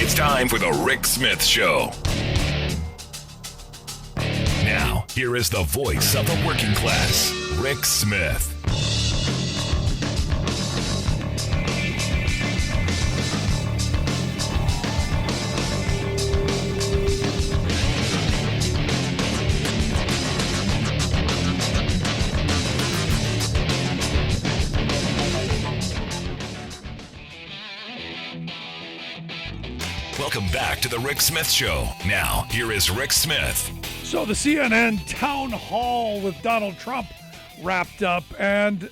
It's time for the Rick Smith Show. Now, here is the voice of the working class, Rick Smith. Welcome back to the Rick Smith Show. Now, here is Rick Smith. So the CNN town hall with Donald Trump wrapped up, and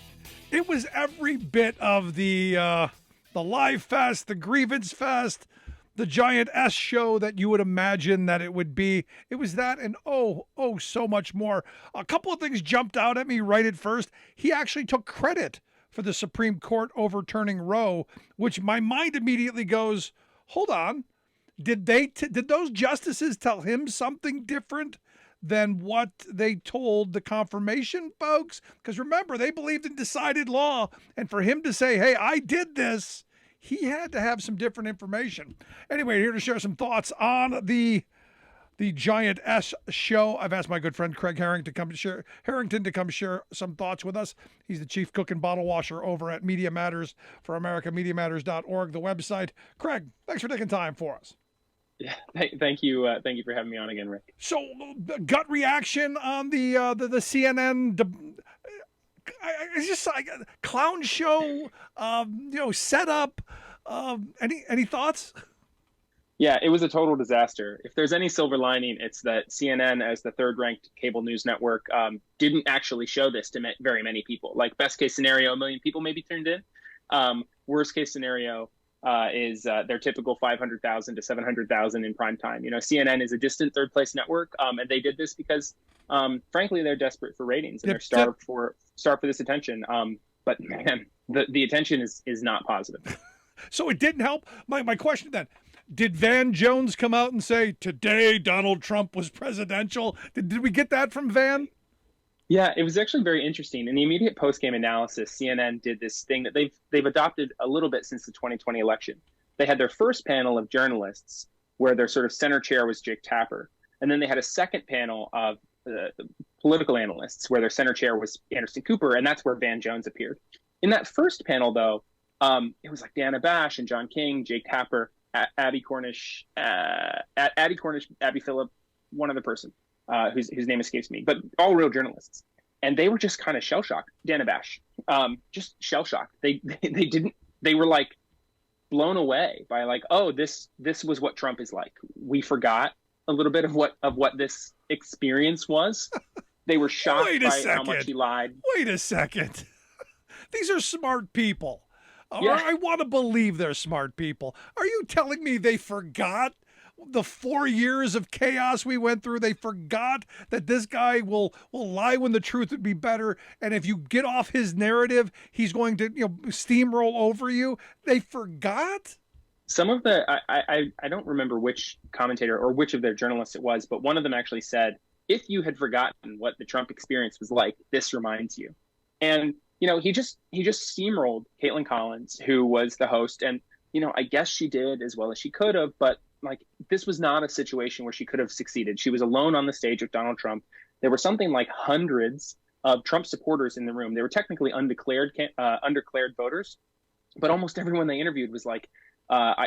it was every bit of the live fest, the grievance fest, the giant S show that you would imagine that it would be. It was that and so much more. A couple of things jumped out at me right at first. He actually took credit for the Supreme Court overturning Roe, which my mind immediately goes, hold on. Did those justices tell him something different than what they told the confirmation folks? Because remember, they believed in decided law, and for him to say, hey, I did this, he had to have some different information. Anyway, here to share some thoughts on the giant S show. I've asked my good friend Craig Harrington to come share some thoughts with us. He's the chief cook and bottle washer over at Media Matters for America, MediaMatters.org, the website. Craig, thanks for taking time for us. Yeah, thank you. Thank you for having me on again, Rick. So, gut reaction on the CNN. It's just like a clown show. Setup. Any thoughts? Yeah, it was a total disaster. If there's any silver lining, it's that CNN, as the third-ranked cable news network, didn't actually show this to very many people. Like, best case scenario, 1 million people maybe tuned in. Worst case scenario is their typical 500,000 to 700,000 in prime time. CNN is a distant third-place network, and they did this because, frankly, they're desperate for ratings and they're starved for this attention. But man, the attention is not positive. So it didn't help. My question then. Did Van Jones come out and say, today Donald Trump was presidential? Did we get that from Van? Yeah, it was actually very interesting. In the immediate post-game analysis, CNN did this thing that they've adopted a little bit since the 2020 election. They had their first panel of journalists where their sort of center chair was Jake Tapper. And then they had a second panel of political analysts where their center chair was Anderson Cooper, and that's where Van Jones appeared. In that first panel, though, it was like Dana Bash and John King, Jake Tapper, Abby Cornish, Abby Phillip, one other person whose name escapes me, but all real journalists. And they were just kind of shell-shocked. Dana Bash, just shell-shocked. They were like blown away by like, oh, this was what Trump is like. We forgot a little bit of what this experience was. They were shocked by how much he lied. Wait a second. These are smart people. Yeah. I want to believe they're smart people. Are you telling me they forgot the 4 years of chaos we went through? They forgot that this guy will lie when the truth would be better, and if you get off his narrative, he's going to steamroll over you. They forgot? Some of the I don't remember which commentator or which of their journalists it was, but one of them actually said, if you had forgotten what the Trump experience was like, this reminds you. And he just steamrolled Caitlin Collins, who was the host. And, I guess she did as well as she could have. But like, this was not a situation where she could have succeeded. She was alone on the stage with Donald Trump. There were something like hundreds of Trump supporters in the room. They were technically undeclared voters. But almost everyone they interviewed was like,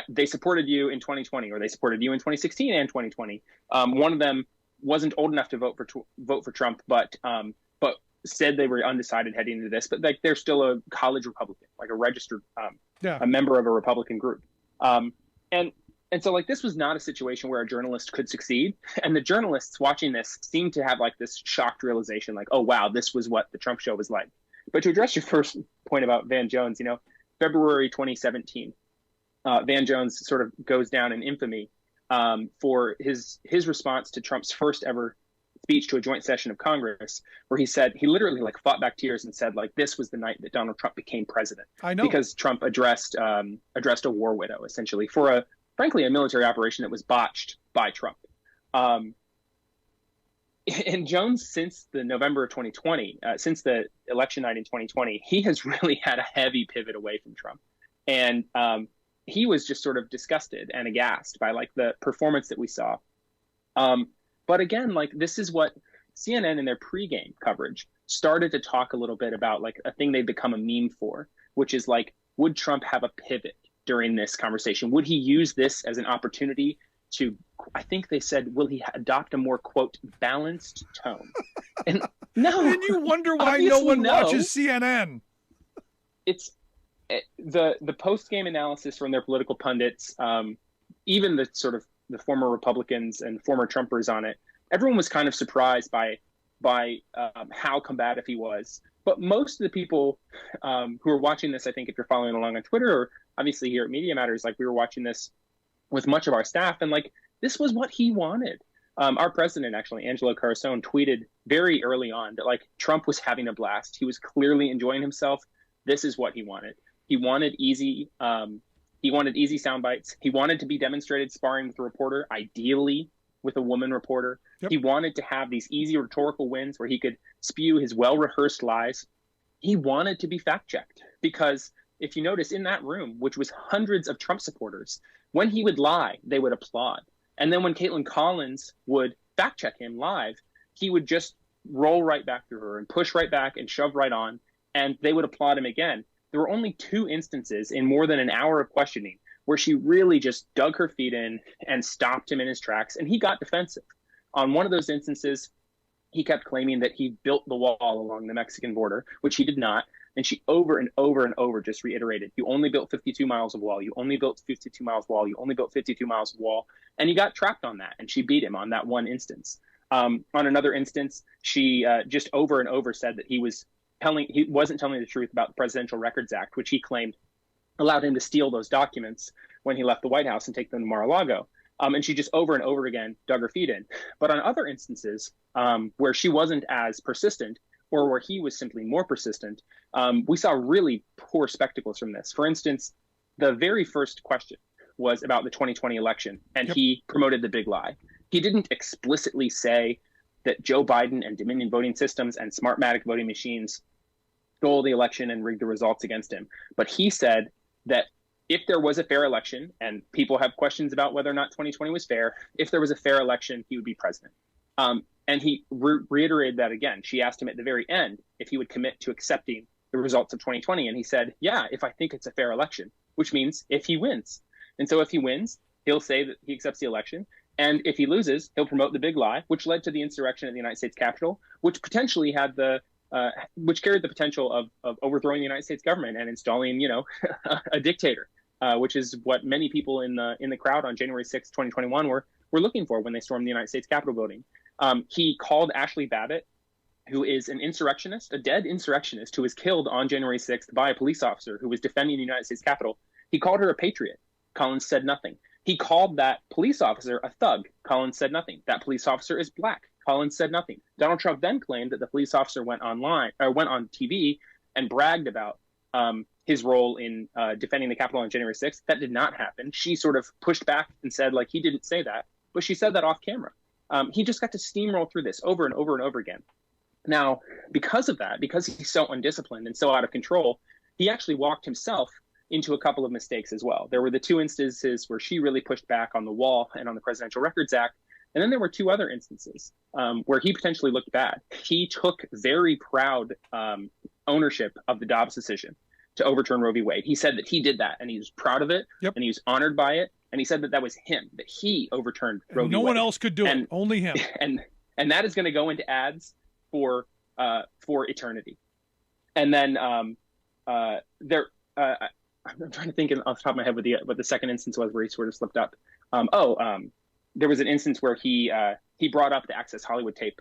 they supported you in 2020, or they supported you in 2016 and 2020. One of them wasn't old enough to vote for Trump, but said they were undecided heading into this, but like they're still a college Republican, like a registered, a member of a Republican group. And so like, this was not a situation where a journalist could succeed. And the journalists watching this seemed to have like this shocked realization, like, oh, wow, this was what the Trump show was like. But to address your first point about Van Jones, February 2017, Van Jones sort of goes down in infamy for his response to Trump's first ever speech to a joint session of Congress, where he said, he literally like fought back tears and said, like, this was the night that Donald Trump became president. I know. Because Trump addressed a war widow, essentially, for frankly a military operation that was botched by Trump. And Jones, since the November of 2020, since the election night in 2020, he has really had a heavy pivot away from Trump. And he was just sort of disgusted and aghast by like the performance that we saw. But again, like this is what CNN in their pregame coverage started to talk a little bit about, like a thing they've become a meme for, which is like, would Trump have a pivot during this conversation? Would he use this as an opportunity to, I think they said, will he adopt a more, quote, balanced tone? And no. And you wonder why no one watches CNN. It's the post-game analysis from their political pundits, even the sort of the former Republicans and former Trumpers on it. Everyone was kind of surprised by how combative he was. But most of the people who are watching this, I think if you're following along on Twitter or obviously here at Media Matters, like we were watching this with much of our staff, and like this was what he wanted. Our president, actually, Angelo Carasone, tweeted very early on that like Trump was having a blast. He was clearly enjoying himself. This is what he wanted. He wanted easy. He wanted easy sound bites. He wanted to be demonstrated sparring with a reporter, ideally with a woman reporter. Yep. He wanted to have these easy rhetorical wins where he could spew his well-rehearsed lies. He wanted to be fact-checked because if you notice in that room, which was hundreds of Trump supporters, when he would lie, they would applaud. And then when Caitlin Collins would fact-check him live, he would just roll right back through her and push right back and shove right on, and they would applaud him again. There were only 2 instances in more than an hour of questioning where she really just dug her feet in and stopped him in his tracks, and he got defensive. On one of those instances, he kept claiming that he built the wall along the Mexican border, which he did not. And she over and over and over just reiterated, you only built 52 miles of wall. You only built 52 miles of wall. You only built 52 miles of wall. And he got trapped on that, and she beat him on that one instance. On another instance, she just over and over said that he wasn't telling the truth about the Presidential Records Act, which he claimed allowed him to steal those documents when he left the White House and take them to Mar-a-Lago. And she just over and over again dug her feet in. But on other instances where she wasn't as persistent or where he was simply more persistent, we saw really poor spectacles from this. For instance, the very first question was about the 2020 election, and he promoted the big lie. He didn't explicitly say that Joe Biden and Dominion voting systems and Smartmatic voting machines stole the election and rigged the results against him. But he said that if there was a fair election, and people have questions about whether or not 2020 was fair, if there was a fair election, he would be president. And he reiterated that again. She asked him at the very end if he would commit to accepting the results of 2020. And he said, yeah, if I think it's a fair election, which means if he wins. And so if he wins, he'll say that he accepts the election. And if he loses, he'll promote the big lie, which led to the insurrection at the United States Capitol, which potentially had which carried the potential of overthrowing the United States government and installing, a dictator, which is what many people in the crowd on January 6, 2021 were looking for when they stormed the United States Capitol building. He called Ashley Babbitt, who is an insurrectionist, a dead insurrectionist who was killed on January 6th by a police officer who was defending the United States Capitol. He called her a patriot. Collins said nothing. He called that police officer a thug. Collins said nothing. That police officer is black. Collins said nothing. Donald Trump then claimed that the police officer went on TV and bragged about his role in defending the Capitol on January 6th. That did not happen. She sort of pushed back and said, like, he didn't say that, but she said that off camera. He just got to steamroll through this over and over and over again. Now, because of that, because he's so undisciplined and so out of control, he actually walked himself into a couple of mistakes as well. There were the 2 instances where she really pushed back on the wall and on the Presidential Records Act. And then there were 2 other instances where he potentially looked bad. He took very proud ownership of the Dobbs decision to overturn Roe v. Wade. He said that he did that, and he was proud of it, and he was honored by it. And he said that was him, that he overturned Roe v. Wade. No one else could do it, only him. And that is going to go into ads for eternity. And then I'm trying to think off the top of my head what the second instance was where he sort of slipped up. There was an instance where he brought up the Access Hollywood tape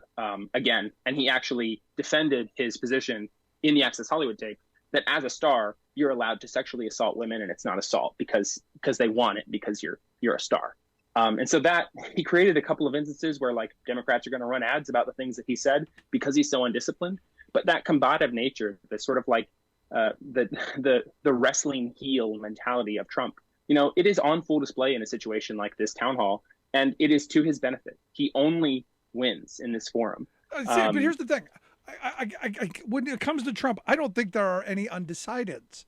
again, and he actually defended his position in the Access Hollywood tape that as a star, you're allowed to sexually assault women, and it's not assault because they want it, because you're a star. And so that he created a couple of instances where like Democrats are going to run ads about the things that he said because he's so undisciplined. But that combative nature, the sort of like the wrestling heel mentality of Trump, it is on full display in a situation like this town hall, and it is to his benefit. He only wins in this forum. But here's the thing. I when it comes to Trump, I don't think there are any undecideds.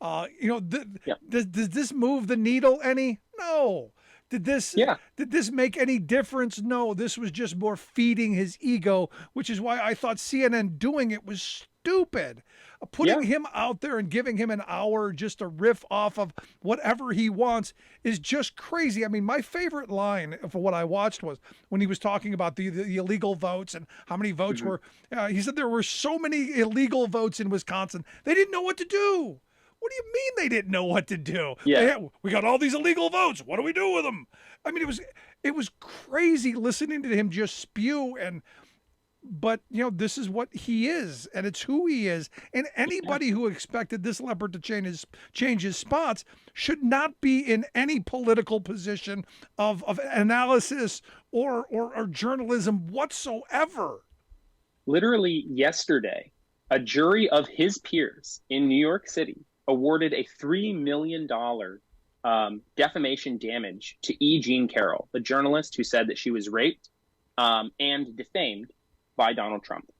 Yeah. Does this move the needle any? No. Yeah. Did this make any difference? No. This was just more feeding his ego, which is why I thought CNN doing it was stupid. Putting Yeah. him out there and giving him an hour just to riff off of whatever he wants is just crazy. I mean, my favorite line for what I watched was when he was talking about the illegal votes and how many votes were. He said there were so many illegal votes in Wisconsin, they didn't know what to do. What do you mean they didn't know what to do? Yeah. We got all these illegal votes. What do we do with them? I mean, it was crazy listening to him just spew but this is what he is, and it's who he is. And anybody who expected this leopard to change his spots should not be in any political position of analysis or journalism whatsoever. Literally yesterday, a jury of his peers in New York City awarded a $3 million defamation damage to E. Jean Carroll, the journalist who said that she was raped and defamed by Donald Trump.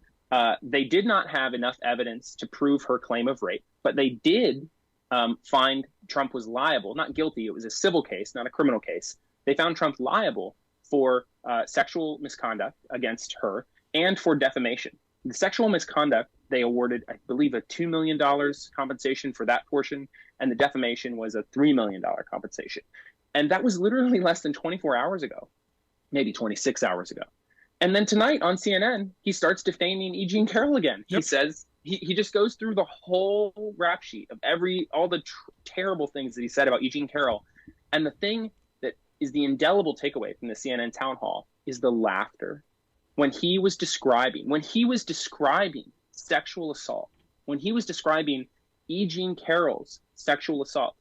They did not have enough evidence to prove her claim of rape, but they did find Trump was liable, not guilty. It was a civil case, not a criminal case. They found Trump liable for sexual misconduct against her and for defamation. The sexual misconduct, they awarded, I believe, a $2 million compensation for that portion, and the defamation was a $3 million compensation. And that was literally less than 24 hours ago, maybe 26 hours ago. And then tonight on CNN, he starts defaming E. Jean Carroll again. Yep. He says, he just goes through the whole rap sheet of all the terrible things that he said about E. Jean Carroll. And the thing that is the indelible takeaway from the CNN town hall is the laughter. When he was describing sexual assault, when he was describing E. Jean Carroll's sexual assault,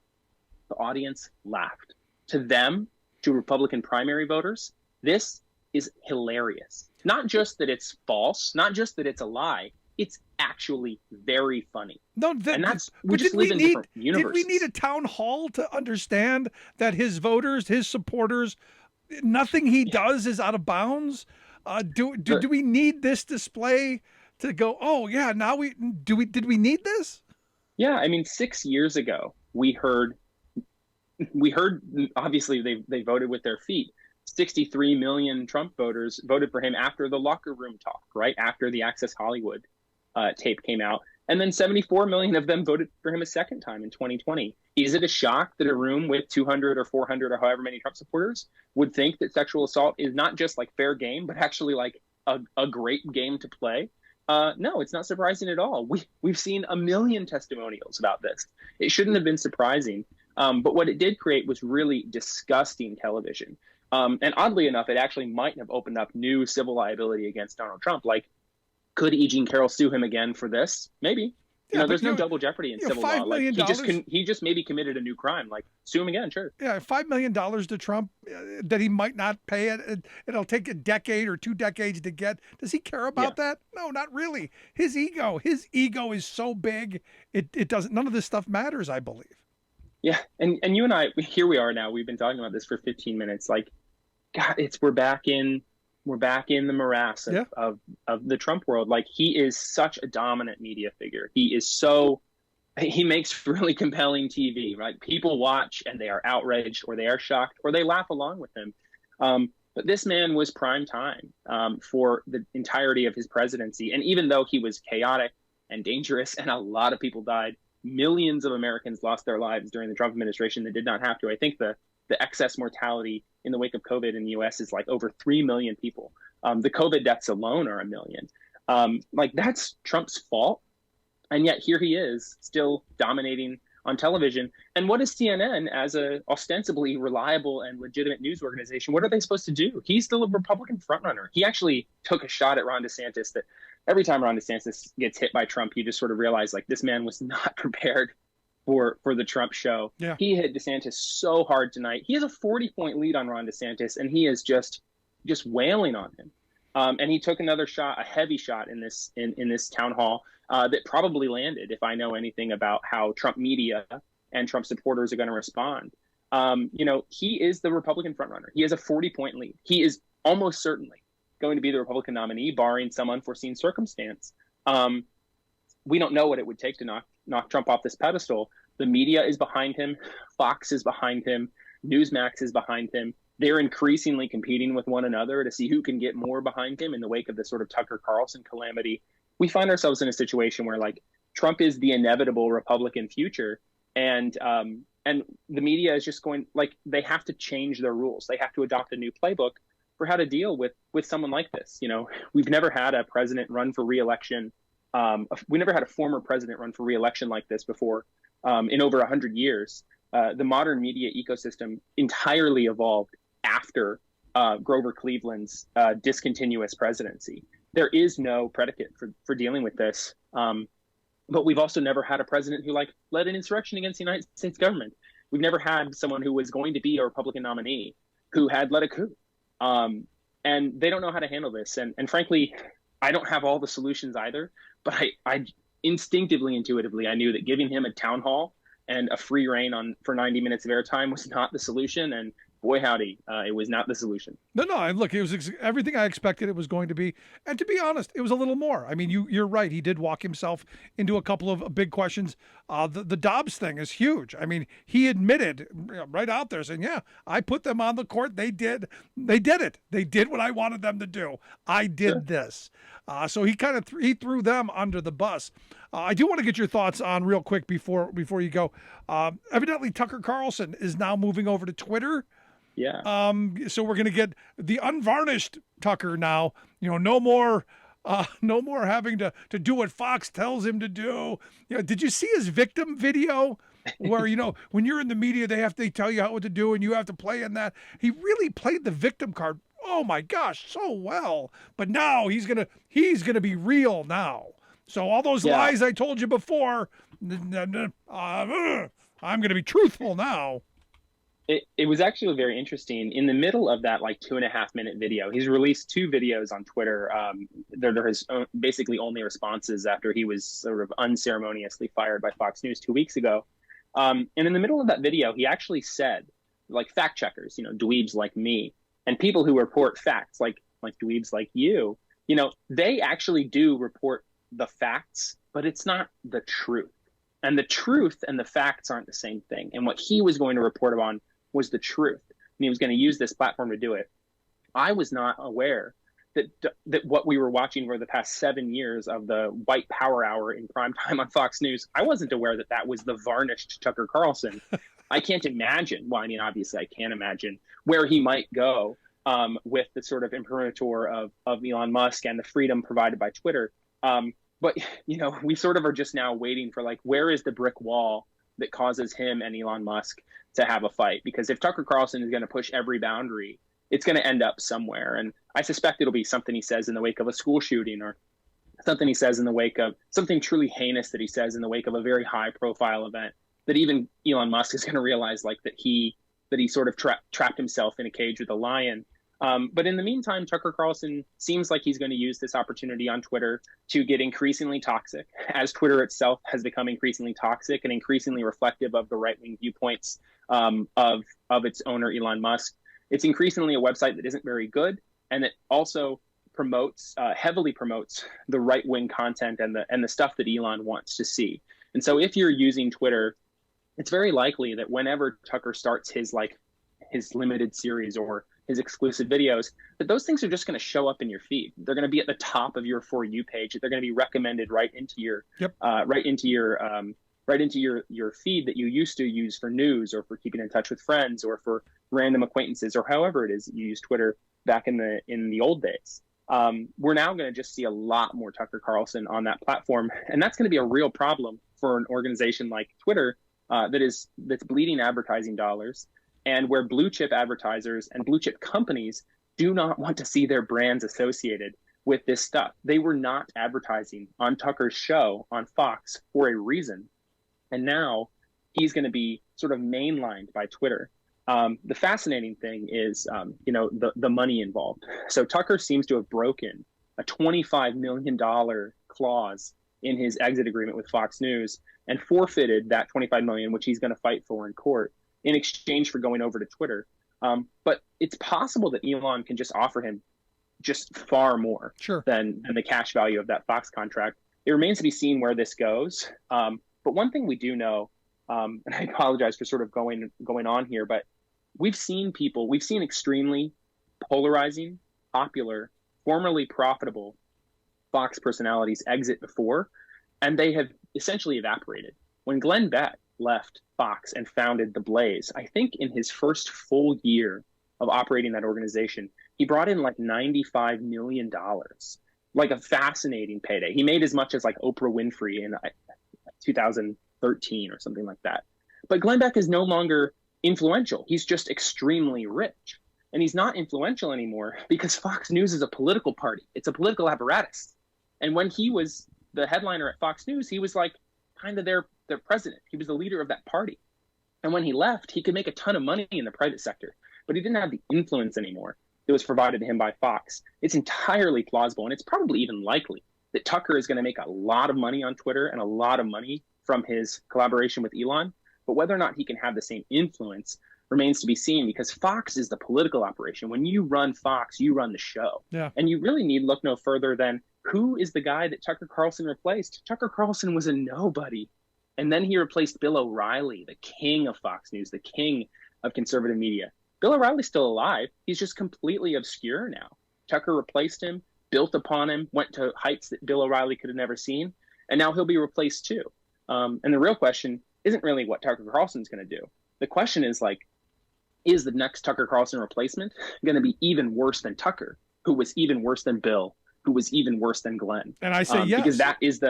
the audience laughed. To them, to Republican primary voters, this is hilarious. Not just that it's false, not just that it's a lie, it's actually very funny. No, and that's we just live in different universes. Did we need a town hall to understand that his voters, his supporters, nothing he does is out of bounds? Do we need this display to go, oh yeah, now did we need this? Yeah, I mean, 6 years ago we heard obviously they voted with their feet. 63 million Trump voters voted for him after the locker room talk, right? After the Access Hollywood tape came out. And then 74 million of them voted for him a second time in 2020. Is it a shock that a room with 200 or 400 or however many Trump supporters would think that sexual assault is not just like fair game, but actually like a great game to play? No, it's not surprising at all. We've seen a million testimonials about this. It shouldn't have been surprising. But what it did create was really disgusting television. And oddly enough, it actually might have opened up new civil liability against Donald Trump. Like, could E. Jean Carroll sue him again for this? Maybe. Yeah, there's no double jeopardy in civil law. Like, he just maybe committed a new crime. Like, sue him again, sure. Yeah, $5 million to Trump that he might not pay it. It'll take a decade or 2 decades to get. Does he care about that? No, not really. His ego is so big. It doesn't. None of this stuff matters, I believe. Yeah, and you and I, here we are now. We've been talking about this for 15 minutes. Like, God, we're back in the morass of the Trump world. Like, he is such a dominant media figure. He makes really compelling TV, right? People watch and they are outraged or they are shocked or they laugh along with him. But this man was prime time for the entirety of his presidency. And even though he was chaotic and dangerous and a lot of people died, millions of Americans lost their lives during the Trump administration that did not have to. I think the excess mortality in the wake of COVID in the U.S. is like over 3 million people. The COVID deaths alone are 1 million. Like, that's Trump's fault. And yet here he is still dominating on television. And what is CNN, as a ostensibly reliable and legitimate news organization, what are they supposed to do? He's still a Republican frontrunner. He actually took a shot at Ron DeSantis that every time Ron DeSantis gets hit by Trump, you just sort of realize, like, this man was not prepared for the Trump show. Yeah. He hit DeSantis so hard tonight. He has a 40-point lead on Ron DeSantis, and he is just wailing on him. And he took another shot, a heavy shot in this town hall that probably landed, if I know anything about how Trump media and Trump supporters are going to respond. He is the Republican frontrunner. He has a 40-point lead. He is almost certainly going to be the Republican nominee, barring some unforeseen circumstance. We don't know what it would take to knock Trump off this pedestal, The media is behind him. Fox is behind him. Newsmax is behind him. They're increasingly competing with one another to see who can get more behind him in the wake of the sort of Tucker Carlson calamity. We find ourselves in a situation where like Trump is the inevitable Republican future, and the media is just going, like, they have to change their rules. They have to adopt a new playbook for how to deal with someone like this. You know, we've never had a president run for reelection. We never had a former president run for reelection like this before in over 100 years. The modern media ecosystem entirely evolved after Grover Cleveland's discontinuous presidency. There is no predicate for dealing with this. But we've also never had a president who led an insurrection against the United States government. We've never had someone who was going to be a Republican nominee who had led a coup. And they don't know how to handle this. And frankly, I don't have all the solutions either, but I instinctively, intuitively, I knew that giving him a town hall and a free reign for 90 minutes of airtime was not the solution. And boy, howdy, it was not the solution. No, and look, it was everything I expected it was going to be. And to be honest, it was a little more. I mean, you're right. He did walk himself into a couple of big questions. The Dobbs thing is huge. I mean, he admitted right out there saying, yeah, I put them on the court. They did it. They did what I wanted them to do. I did this. So he kind of he threw them under the bus. I do want to get your thoughts on real quick before you go. Evidently, Tucker Carlson is now moving over to Twitter. Yeah. So we're going to get the unvarnished Tucker now. You know, no more having to do what Fox tells him to do. You know, did you see his victim video where, you know, when you're in the media, they tell you what to do and you have to play in that? He really played the victim card. Oh my gosh, so well. But now he's going to be real now. So all those lies I told you before, I'm going to be truthful now. It was actually very interesting. In the middle of that 2.5-minute video, he's released 2 videos on Twitter. They're his basically only responses after he was sort of unceremoniously fired by Fox News 2 weeks ago. And in the middle of that video, he actually said, fact checkers, you know, dweebs like me, and people who report facts like dweebs like you, you know, they actually do report the facts, but it's not the truth. And the truth and the facts aren't the same thing. And what he was going to report on was the truth, and he was going to use this platform to do it. I was not aware that what we were watching for the past 7 years of the white power hour in prime time on Fox News, I wasn't aware that was the varnished Tucker Carlson. I can't imagine. Well, I mean, obviously I can't imagine where he might go with the sort of imprimatur of Elon Musk and the freedom provided by Twitter. But, you know, we sort of are just now waiting for where is the brick wall that causes him and Elon Musk to have a fight? Because if Tucker Carlson is going to push every boundary, it's going to end up somewhere. And I suspect it'll be something he says in the wake of a school shooting, or something he says in the wake of something truly heinous that he says in the wake of a very high profile event that even Elon Musk is going to realize that he sort of trapped himself in a cage with a lion. But in the meantime, Tucker Carlson seems like he's going to use this opportunity on Twitter to get increasingly toxic, as Twitter itself has become increasingly toxic and increasingly reflective of the right-wing viewpoints of its owner, Elon Musk. It's increasingly a website that isn't very good, and it also heavily promotes the right-wing content and the stuff that Elon wants to see. And so if you're using Twitter, it's very likely that whenever Tucker starts his limited series or his exclusive videos, that those things are just going to show up in your feed. They're going to be at the top of your For You page. They're going to be recommended right into your your feed that you used to use for news or for keeping in touch with friends or for random acquaintances or however it is you use Twitter back in the old days. We're now going to just see a lot more Tucker Carlson on that platform, and that's going to be a real problem for an organization like Twitter that's bleeding advertising dollars, and where blue chip advertisers and blue chip companies do not want to see their brands associated with this stuff. They were not advertising on Tucker's show on Fox for a reason. And now he's going to be sort of mainlined by Twitter. The fascinating thing is, the money involved. So Tucker seems to have broken a $25 million clause in his exit agreement with Fox News and forfeited that $25 million, which he's going to fight for in court, in exchange for going over to Twitter. But it's possible that Elon can just offer him just far more than the cash value of that Fox contract. It remains to be seen where this goes. But one thing we do know and I apologize for sort of going on here, but we've seen extremely polarizing, popular, formerly profitable Fox personalities exit before, and they have essentially evaporated. When Glenn Beck left Fox and founded The Blaze, I think in his first full year of operating that organization, he brought in like $95 million, like a fascinating payday. He made as much as like Oprah Winfrey in 2013 or something like that. But Glenn Beck is no longer influential. He's just extremely rich. And he's not influential anymore because Fox News is a political party. It's a political apparatus. And when he was the headliner at Fox News, he was like kind of their president. He was the leader of that party. And when he left, he could make a ton of money in the private sector, but he didn't have the influence anymore that was provided to him by Fox. It's entirely plausible, and it's probably even likely that Tucker is going to make a lot of money on Twitter and a lot of money from his collaboration with Elon. But whether or not he can have the same influence remains to be seen, because Fox is the political operation. When you run Fox, you run the show. Yeah. And you really need look no further than who is the guy that Tucker Carlson replaced? Tucker Carlson was a nobody. And then he replaced Bill O'Reilly, the king of Fox News, the king of conservative media. Bill O'Reilly's still alive. He's just completely obscure now. Tucker replaced him, built upon him, went to heights that Bill O'Reilly could have never seen. And now he'll be replaced too. And the real question isn't really what Tucker Carlson's going to do. The question is like, is the next Tucker Carlson replacement going to be even worse than Tucker, who was even worse than Bill, who was even worse than Glenn? And I say yes, because that is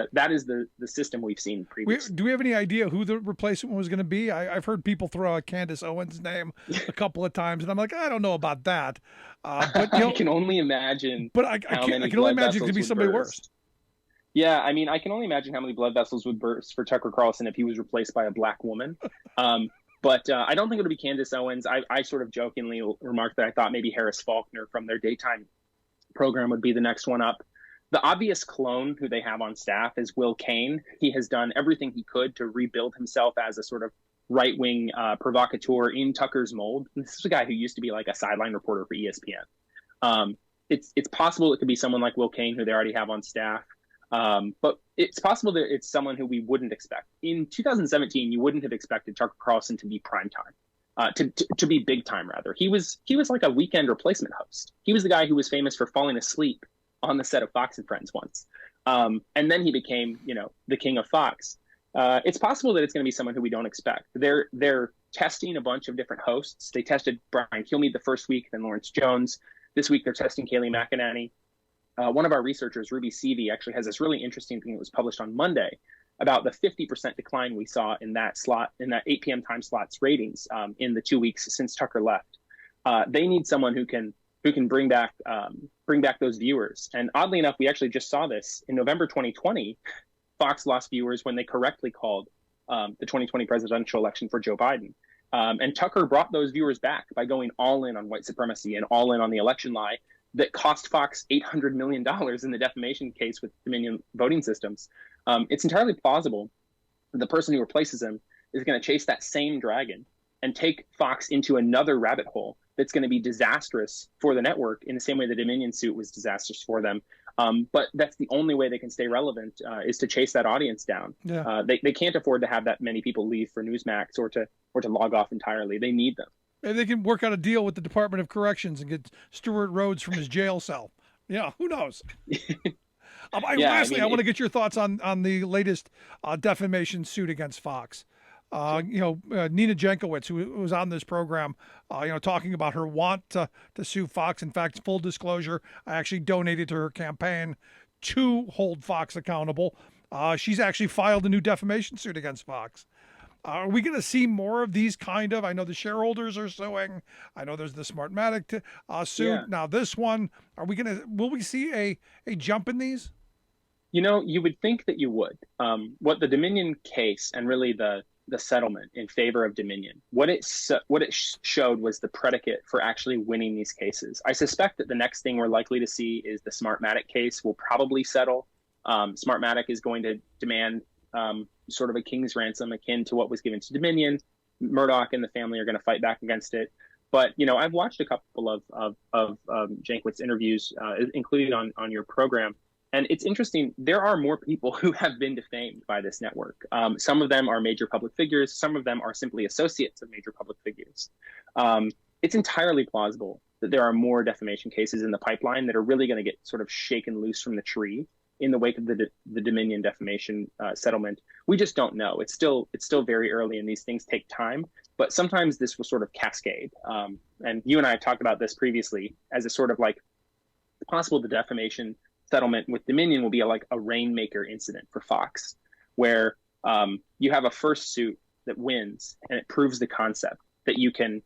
the system we've seen previously. Do we have any idea who the replacement was going to be? I've heard people throw out Candace Owens' name a couple of times, and I'm like, I don't know about that. But I can only imagine. But I can only imagine it could be somebody worse. Yeah, I mean, I can only imagine how many blood vessels would burst for Tucker Carlson if he was replaced by a black woman. But I don't think it'll be Candace Owens. I sort of jokingly remarked that I thought maybe Harris Faulkner from their daytime program would be the next one up. The obvious clone who they have on staff is Will Cain. He has done everything he could to rebuild himself as a sort of right-wing provocateur in Tucker's mold. And this is a guy who used to be like a sideline reporter for ESPN. It's possible it could be someone like Will Cain, who they already have on staff. But it's possible that it's someone who we wouldn't expect. In 2017, you wouldn't have expected Tucker Carlson to be primetime, to be big time rather. He was like a weekend replacement host. He was the guy who was famous for falling asleep on the set of Fox and Friends once. And then he became, the king of Fox. It's possible that it's going to be someone who we don't expect. They're testing a bunch of different hosts. They tested Brian Kilmeade the first week, then Lawrence Jones. This week they're testing Kayleigh McEnany. One of our researchers, Ruby Seavey, actually has this really interesting thing that was published on Monday about the 50% decline we saw in that 8 p.m. time slot's ratings in the 2 weeks since Tucker left. They need someone who can bring back those viewers. And oddly enough, we actually just saw this in November 2020. Fox lost viewers when they correctly called the 2020 presidential election for Joe Biden. And Tucker brought those viewers back by going all in on white supremacy and all in on the election lie that cost Fox $800 million in the defamation case with Dominion voting systems. It's entirely plausible that the person who replaces him is going to chase that same dragon and take Fox into another rabbit hole that's going to be disastrous for the network in the same way the Dominion suit was disastrous for them. But that's the only way they can stay relevant is to chase that audience down. Yeah. They can't afford to have that many people leave for Newsmax or to log off entirely. They need them. Maybe they can work out a deal with the Department of Corrections and get Stuart Rhodes from his jail cell. Yeah, who knows? Lastly, I want to get your thoughts on the latest defamation suit against Fox. Nina Jankowicz, who was on this program, talking about her want to sue Fox. In fact, full disclosure, I actually donated to her campaign to hold Fox accountable. She's actually filed a new defamation suit against Fox. Are we going to see more of these kind of? I know the shareholders are suing. I know there's the Smartmatic suit. Yeah. Now this one, will we see a jump in these? You would think that you would. What the Dominion case and really the settlement in favor of Dominion, what it showed was the predicate for actually winning these cases. I suspect that the next thing we're likely to see is the Smartmatic case will probably settle. Smartmatic is going to demand sort of a king's ransom akin to what was given to Dominion. Murdoch and the family are going to fight back against it. But, I've watched a couple of Jankowicz's interviews, including on your program. And it's interesting, there are more people who have been defamed by this network. Some of them are major public figures. Some of them are simply associates of major public figures. It's entirely plausible that there are more defamation cases in the pipeline that are really going to get sort of shaken loose from the tree in the wake of the Dominion defamation settlement. We just don't know. It's still very early, and these things take time. But sometimes this will sort of cascade. And you and I have talked about this previously as a sort of like possible the defamation settlement with Dominion will be like a rainmaker incident for Fox, where you have a first suit that wins and it proves the concept that you can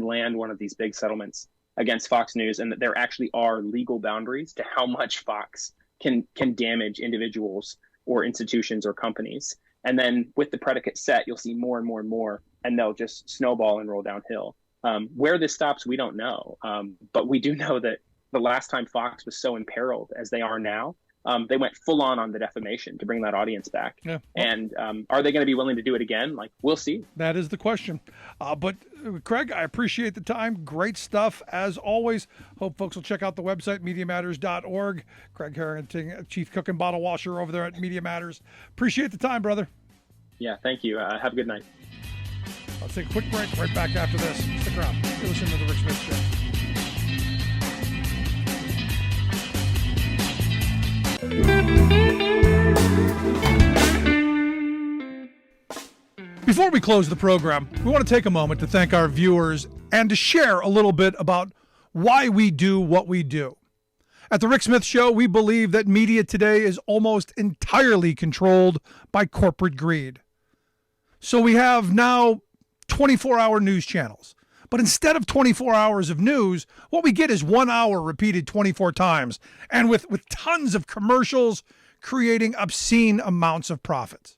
land one of these big settlements against Fox News, and that there actually are legal boundaries to how much Fox can damage individuals or institutions or companies. And then with the predicate set, you'll see more and more and more, and they'll just snowball and roll downhill. Where this stops, we don't know. But we do know that the last time Fox was so imperiled as they are now, they went full on the defamation to bring that audience back. Yeah. And are they going to be willing to do it again? Like, we'll see. That is the question. But Craig, I appreciate the time. Great stuff as always. Hope folks will check out the website, MediaMatters.org. Craig Harrington, Chief Cook and Bottle Washer over there at Media Matters. Appreciate the time, brother. Yeah, thank you. Have a good night. Let's take a quick break. Right back after this. Stick around. You're listening to The Rick Smith Show. Before we close the program, we want to take a moment to thank our viewers and to share a little bit about why we do what we do. At The Rick Smith Show, we believe that media today is almost entirely controlled by corporate greed. So we have now 24-hour news channels. But instead of 24 hours of news, what we get is 1 hour repeated 24 times, and with tons of commercials creating obscene amounts of profits.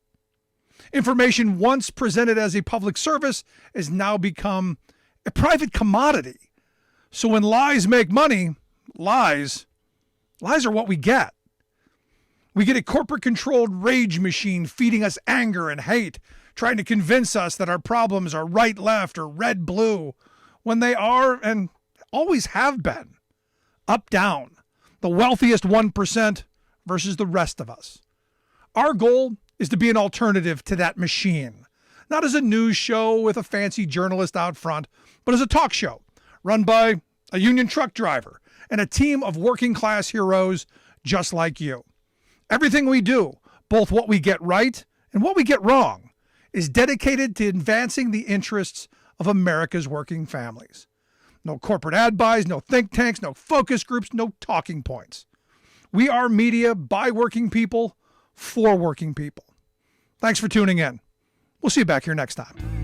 Information once presented as a public service has now become a private commodity. So when lies make money, lies are what we get. We get a corporate-controlled rage machine feeding us anger and hate, trying to convince us that our problems are right, left, or red, blue, when they are and always have been up, down, the wealthiest 1% versus the rest of us. Our goal is to be an alternative to that machine, not as a news show with a fancy journalist out front, but as a talk show run by a union truck driver and a team of working-class heroes just like you. Everything we do, both what we get right and what we get wrong, is dedicated to advancing the interests of America's working families. No corporate ad buys, no think tanks, no focus groups, no talking points. We are media by working people, for working people. Thanks for tuning in. We'll see you back here next time.